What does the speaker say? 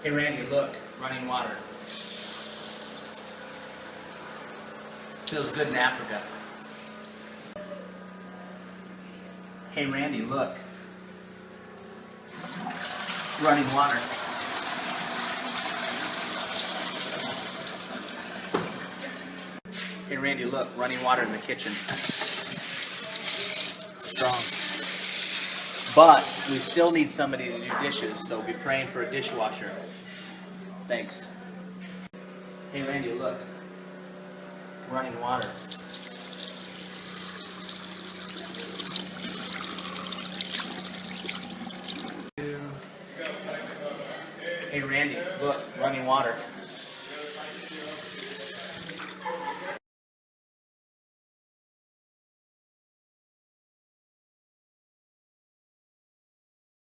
Hey Randy, look, running water. Feels good in Africa. Hey Randy, look. Running water. Hey Randy, look, running water in the kitchen. Strong. But we still need somebody to do dishes, so be praying for a dishwasher. Thanks. Hey Randy, look. Running water. Hey Randy, look, running water.